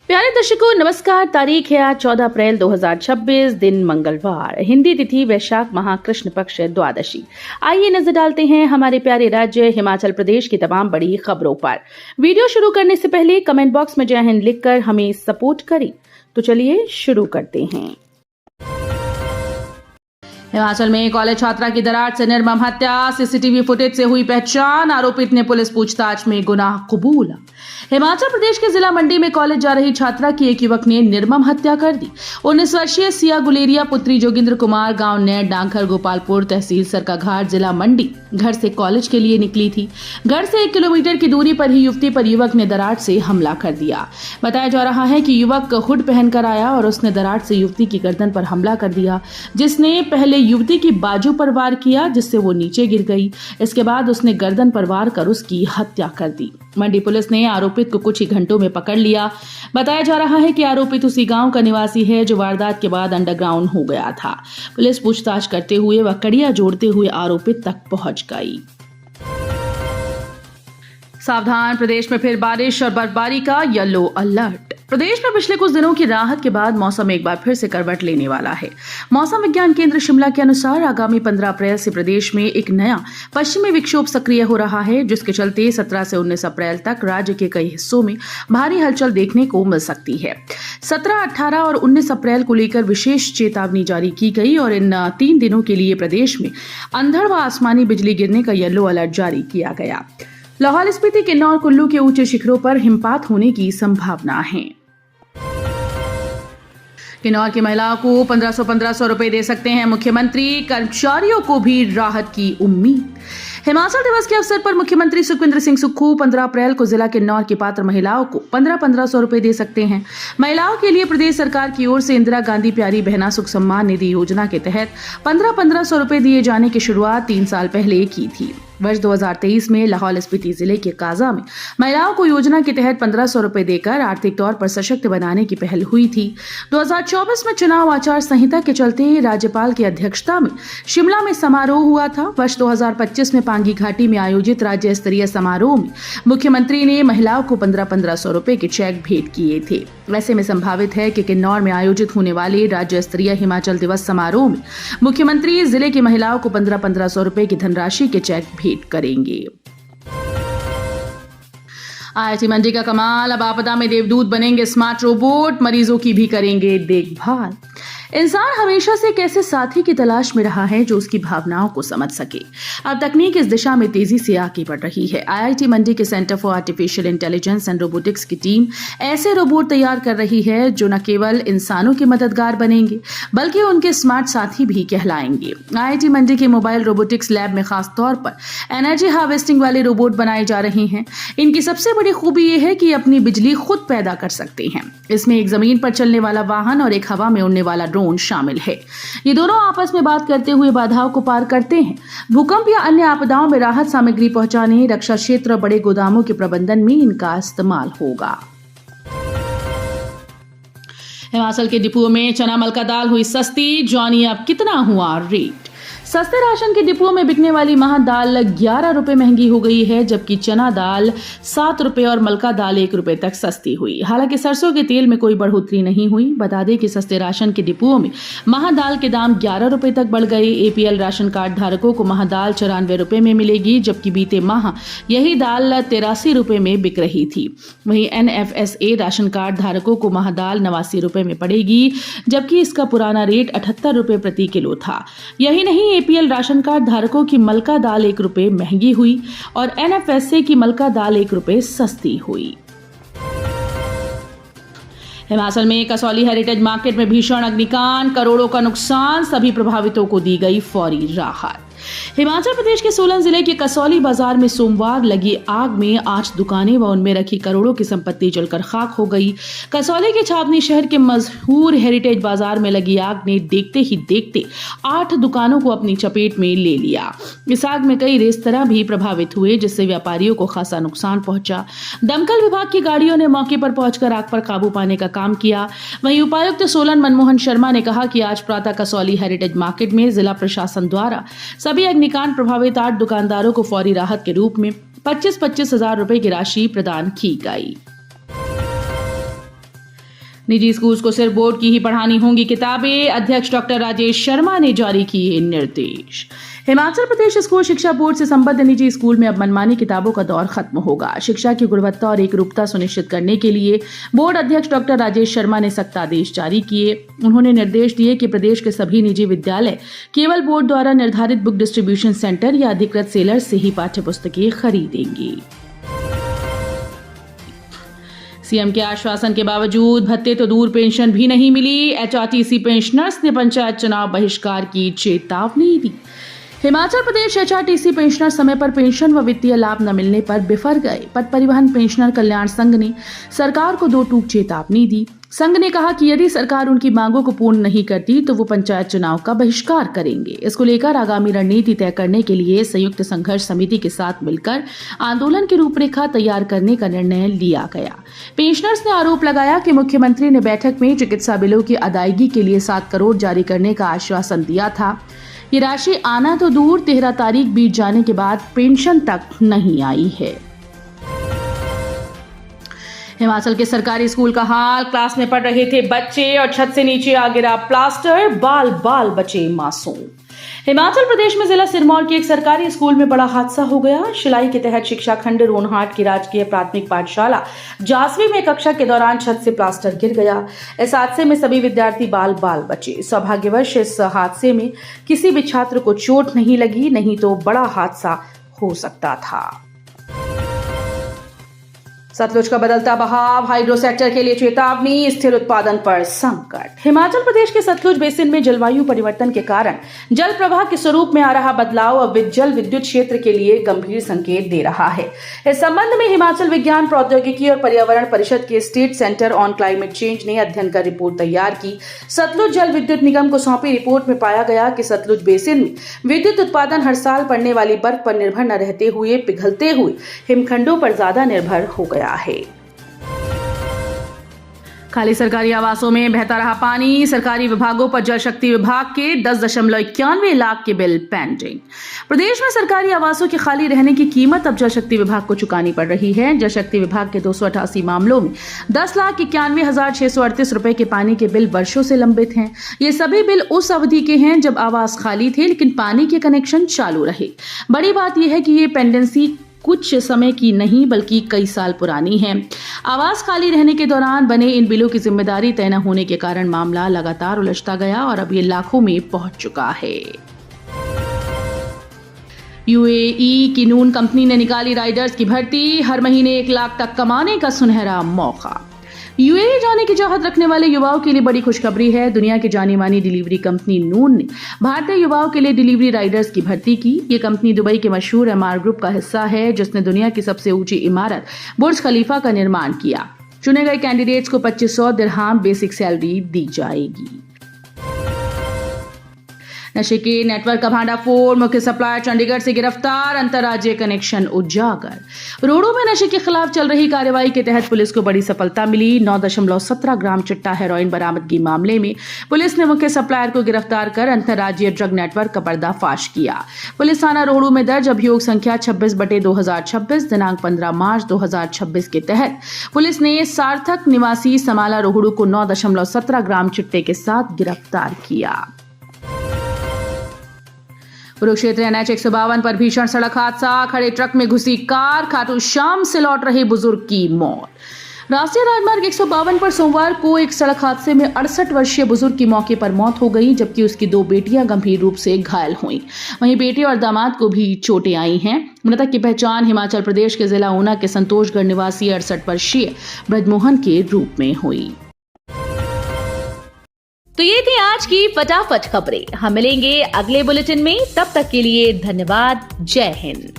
प्यारे दर्शकों नमस्कार। तारीख है आज 14 अप्रैल 2026, दिन मंगलवार, हिंदी तिथि वैशाख माह कृष्ण पक्ष द्वादशी। आइए नजर डालते हैं हमारे प्यारे राज्य हिमाचल प्रदेश की तमाम बड़ी खबरों पर। वीडियो शुरू करने से पहले कमेंट बॉक्स में जय हिंद लिखकर हमें सपोर्ट करें। तो चलिए शुरू करते हैं। हिमाचल में कॉलेज छात्रा की दरार से निर्मम हत्या, सीसीटीवी फुटेज से हुई पहचान, आरोपित ने पुलिस पूछताछ में गुनाह कबूला। हिमाचल प्रदेश के जिला मंडी में कॉलेज जा रही छात्रा की एक युवक ने निर्मम हत्या कर दी। 19 वर्षीय सिया गुलेरिया पुत्री जोगिंद्र कुमार गांव नेर डांखर गोपालपुर तहसील सरकाघाट जिला मंडी घर से कॉलेज के लिए निकली थी। घर से 1 किलोमीटर की दूरी पर ही युवती पर युवक ने दरार से हमला कर दिया। बताया जा रहा है कि युवक हुड पहनकर आया और उसने दरार से युवती की गर्दन पर हमला कर दिया, जिसने पहले युवती की बाजू पर वार किया, जिससे वो नीचे गिर गई। इसके बाद उसने गर्दन पर वार कर उसकी हत्या कर दी। मंडी पुलिस ने आरोपित को कुछ ही घंटों में पकड़ लिया। बताया जा रहा है कि आरोपित उसी गांव का निवासी है जो वारदात के बाद अंडरग्राउंड हो गया था। पुलिस पूछताछ करते हुए व कड़ियां जोड़ते हुए आरोपित तक पहुंच गई। सावधान, प्रदेश में फिर बारिश और बर्फबारी का येलो अलर्ट। प्रदेश में पिछले कुछ दिनों की राहत के बाद मौसम एक बार फिर से करवट लेने वाला है। मौसम विज्ञान केंद्र शिमला के अनुसार आगामी 15 अप्रैल से प्रदेश में एक नया पश्चिमी विक्षोभ सक्रिय हो रहा है, जिसके चलते 17 से 19 अप्रैल तक राज्य के कई हिस्सों में भारी हलचल देखने को मिल सकती है। 17, 18 और 19 अप्रैल को लेकर विशेष चेतावनी जारी की गई और इन 3 दिनों के लिए प्रदेश में अंधड़ व आसमानी बिजली गिरने का येलो अलर्ट जारी किया गया। लाहौल स्पीति, किन्नौर, कुल्लू के ऊंचे शिखरों पर हिमपात होने की संभावना है। किन्नौर की महिलाओं को 1500 रुपए दे सकते हैं मुख्यमंत्री, कर्मचारियों को भी राहत की उम्मीद। हिमाचल दिवस के अवसर पर मुख्यमंत्री सुखविंदर सिंह सुक्खू 15 अप्रैल को जिला किन्नौर की पात्र महिलाओं को 1500 रुपए दे सकते हैं। महिलाओं के लिए प्रदेश सरकार की ओर से इंदिरा गांधी प्यारी बहना सुख सम्मान निधि योजना के तहत 1500 रुपए दिए जाने की शुरुआत 3 साल पहले की थी। वर्ष 2023 में लाहौल स्पीति जिले के काजा में महिलाओं को योजना के तहत 1500 रुपए देकर आर्थिक तौर पर सशक्त बनाने की पहल हुई थी। 2024 में चुनाव आचार संहिता के चलते राज्यपाल की अध्यक्षता में शिमला में समारोह हुआ था। वर्ष 2025 में पांगी घाटी में आयोजित राज्य स्तरीय समारोह में मुख्यमंत्री ने महिलाओं को 1500 रुपए के चेक भेंट किए थे। ऐसे में संभावित है कि किन्नौर में आयोजित होने वाले राज्य स्तरीय हिमाचल दिवस समारोह में मुख्यमंत्री जिले की महिलाओं को 1500 रुपए की धनराशि के चेक भेंट करेंगे। IIT मंडी का कमाल, अब आपदा में देवदूत बनेंगे स्मार्ट रोबोट, मरीजों की भी करेंगे देखभाल। इंसान हमेशा से एक ऐसे साथी की तलाश में रहा है जो उसकी भावनाओं को समझ सके। अब तकनीक इस दिशा में तेजी से आगे बढ़ रही है। IIT मंडी के centre for artificial intelligence and robotics की टीम ऐसे रोबोट तैयार कर रही है जो न केवल इंसानों के मददगार बनेंगे बल्कि उनके स्मार्ट साथी भी कहलाएंगे। IIT मंडी के मोबाइल रोबोटिक्स लैब में खास तौर पर एनर्जी हार्वेस्टिंग वाले रोबोट बनाए जा रहे हैं। इनकी सबसे बड़ी खूबी यह है कि अपनी बिजली खुद पैदा कर सकते हैं। इसमें एक जमीन पर चलने वाला वाहन और एक हवा में उड़ने वाला ड्रोन शामिल है। ये दोनों आपस में बात करते हुए बाधाओं को पार करते हैं। भूकंप या अन्य आपदाओं में राहत सामग्री पहुंचाने, रक्षा क्षेत्र और बड़े गोदामों के प्रबंधन में इनका इस्तेमाल होगा। हिमाचल के डिपुओं में चना मलका दाल हुई सस्ती, जानिए अब कितना हुआ रेट। सस्ते राशन के डिपुओं में बिकने वाली मह दाल 11 रुपए महंगी हो गई है, जबकि चना दाल 7 रुपए और मलका दाल 1 रुपए तक सस्ती हुई। हालांकि सरसों के तेल में कोई बढ़ोतरी नहीं हुई। बता दें कि सस्ते राशन के डिपुओं में मह दाल के दाम 11 रुपए तक बढ़ गए। APL राशन कार्ड धारकों को मह दाल 94 रुपए में मिलेगी, जबकि बीते माह यही दाल 83 रुपए में बिक रही थी। वहीं NFSA राशन कार्ड धारकों को मह दाल 89 रुपए में पड़ेगी, जबकि इसका पुराना रेट 78 रुपए प्रति किलो था। यही नहीं, APL राशन कार्ड धारकों की मलका दाल 1 रुपए महंगी हुई और NFSA की मलका दाल 1 रुपए सस्ती हुई। हिमाचल में कसौली हेरिटेज मार्केट में भीषण अग्निकांड, करोड़ों का नुकसान, सभी प्रभावितों को दी गई फौरी राहत। हिमाचल प्रदेश के सोलन जिले के कसौली बाजार में सोमवार लगी आग में 8 दुकानें व उनमें रखी करोड़ों की संपत्ति जलकर खाक हो गई। कसौली के छावनी शहर के मशहूर हेरिटेज बाजार में लगी आग ने देखते ही देखते 8 दुकानों को अपनी चपेट में ले लिया। इस आग में कई रेस्तरां भी प्रभावित हुए, जिससे व्यापारियों को खासा नुकसान पहुंचा। दमकल विभाग की गाड़ियों ने मौके पर पहुंचकर आग पर काबू पाने का काम किया। वहीं उपायुक्त सोलन मनमोहन शर्मा ने कहा कि आज प्रातः कसौली हेरिटेज मार्केट में जिला प्रशासन द्वारा सभी अग्निकांड प्रभावित 8 दुकानदारों को फौरी राहत के रूप में 25,000 रुपए की राशि प्रदान की गई। निजी स्कूल्स को सिर्फ बोर्ड की ही पढ़ानी होंगी किताबें, अध्यक्ष डॉक्टर राजेश शर्मा ने जारी किए निर्देश। हिमाचल प्रदेश स्कूल शिक्षा बोर्ड से संबद्ध निजी स्कूल में अब मनमानी किताबों का दौर खत्म होगा। शिक्षा की गुणवत्ता और एकरूपता सुनिश्चित करने के लिए बोर्ड अध्यक्ष डॉक्टर राजेश शर्मा ने सख्त आदेश जारी किए। उन्होंने निर्देश दिए कि प्रदेश के सभी निजी विद्यालय केवल बोर्ड द्वारा निर्धारित बुक डिस्ट्रीब्यूशन सेंटर या अधिकृत सेलर से ही पाठ्य पुस्तकें खरीदेंगी। सीएम के आश्वासन के बावजूद भत्ते तो दूर पेंशन भी नहीं मिली। एचआरटीसी पेंशनर्स ने पंचायत चुनाव बहिष्कार की चेतावनी दी। हिमाचल प्रदेश एचआरटीसी पेंशनर समय पर पेंशन व वित्तीय लाभ न मिलने पर बिफर गए। पथ परिवहन पेंशनर कल्याण संघ ने सरकार को 2 टूक चेतावनी दी। संघ ने कहा कि यदि सरकार उनकी मांगों को पूर्ण नहीं करती तो वो पंचायत चुनाव का बहिष्कार करेंगे। इसको लेकर आगामी रणनीति तय करने के लिए संयुक्त संघर्ष समिति के साथ मिलकर आंदोलन की रूपरेखा तैयार करने का निर्णय लिया गया। पेंशनर्स ने आरोप लगाया कि मुख्यमंत्री ने बैठक में चिकित्सा बिलों की अदायगी के लिए 7 करोड़ जारी करने का आश्वासन दिया था। ये राशि आना तो दूर 13 तारीख बीत जाने के बाद पेंशन तक नहीं आई है। हिमाचल के सरकारी स्कूल का हाल, क्लास में पढ़ रहे थे बच्चे और छत से नीचे आ गिरा प्लास्टर, बाल बाल बचे मासूम। हिमाचल प्रदेश में जिला सिरमौर के एक सरकारी स्कूल में बड़ा हादसा हो गया। शिलाई के तहत शिक्षा खंड रोनहाट की राजकीय प्राथमिक पाठशाला जासवी में कक्षा के दौरान छत से प्लास्टर गिर गया। इस हादसे में सभी विद्यार्थी बाल बाल बचे। सौभाग्यवश इस हादसे में किसी भी छात्र को चोट नहीं लगी, नहीं तो बड़ा हादसा हो सकता था। सतलुज का बदलता बहाव, हाइड्रो सेक्टर के लिए चेतावनी, स्थिर उत्पादन पर संकट। हिमाचल प्रदेश के सतलुज बेसिन में जलवायु परिवर्तन के कारण जल प्रवाह के स्वरूप में आ रहा बदलाव अब जल विद्युत क्षेत्र के लिए गंभीर संकेत दे रहा है। इस संबंध में हिमाचल विज्ञान प्रौद्योगिकी और पर्यावरण परिषद के state centre on climate change ने अध्ययन कर रिपोर्ट तैयार की। सतलुज जल विद्युत निगम को सौंपी रिपोर्ट में पाया गया कि सतलुज बेसिन में विद्युत उत्पादन हर साल पड़ने वाली बर्फ पर निर्भर न रहते हुए पिघलते हुए हिमखंडों पर ज्यादा निर्भर हो गया है। खाली सरकारी आवासों में बहता रहा पानी। सरकारी विभागों पर जल शक्ति विभाग के 10.91 लाख के बिल पेंडिंग। प्रदेश में सरकारी आवासों के खाली रहने की कीमत अब जल शक्ति विभाग को चुकानी पड़ रही है। जल शक्ति विभाग के 288 मामलों में 10,91,638 रुपए के पानी के बिल वर्षों से लंबित हैं। ये सभी बिल उस अवधि के हैं जब आवास खाली थे लेकिन पानी के कनेक्शन चालू रहे। बड़ी बात यह है कि ये पेंडेंसी कुछ समय की नहीं बल्कि कई साल पुरानी है। आवास खाली रहने के दौरान बने इन बिलों की जिम्मेदारी तय न होने के कारण मामला लगातार उलझता गया और अब ये लाखों में पहुंच चुका है। यूएई की नून कंपनी ने निकाली राइडर्स की भर्ती, हर महीने 1 लाख तक कमाने का सुनहरा मौका। यूएई जाने की चाहत रखने वाले युवाओं के लिए बड़ी खुशखबरी है। दुनिया की जानी मानी डिलीवरी कंपनी नून ने भारतीय युवाओं के लिए डिलीवरी राइडर्स की भर्ती की। ये कंपनी दुबई के मशहूर एमआर ग्रुप का हिस्सा है जिसने दुनिया की सबसे ऊंची इमारत बुर्ज खलीफा का निर्माण किया। चुने गए कैंडिडेट्स को 2500 दिरहाम बेसिक सैलरी दी जाएगी। नशे के नेटवर्क का भांडाफोड़, मुख्य सप्लायर चंडीगढ़ से गिरफ्तार, अंतर्राज्यीय कनेक्शन उजागर। रोडों में नशे के खिलाफ चल रही कार्रवाई के तहत पुलिस को बड़ी सफलता मिली। 9.17 ग्राम चिट्टा हेरोइन बरामदगी मामले में पुलिस ने मुख्य सप्लायर को गिरफ्तार कर अंतर्राज्यीय ड्रग नेटवर्क का पर्दाफाश किया। पुलिस थाना रोहड़ू में दर्ज अभियोग संख्या 26/2026 दिनांक 15 मार्च 2026 के तहत पुलिस ने सार्थक निवासी समाला रोहड़ू को 9.17 ग्राम चिट्टे के साथ गिरफ्तार किया। कुरुक्षेत्र NH 152 पर भीषण सड़क हादसा, खड़े ट्रक में घुसी कार, खाटू श्याम से लौट रहे बुजुर्ग की मौत। राष्ट्रीय राजमार्ग 152 पर सोमवार को एक सड़क हादसे में 68 वर्षीय बुजुर्ग की मौके पर मौत हो गई जबकि उसकी 2 बेटियां गंभीर रूप से घायल हुईं। वहीं बेटे और दामाद को भी चोटें आई हैं। मृतक की पहचान हिमाचल प्रदेश के जिला ऊना के संतोषगढ़ निवासी 68 वर्षीय ब्रजमोहन के रूप में हुई। तो ये थी आज की फटाफट खबरें। हम मिलेंगे अगले बुलेटिन में, तब तक के लिए धन्यवाद। जय हिंद।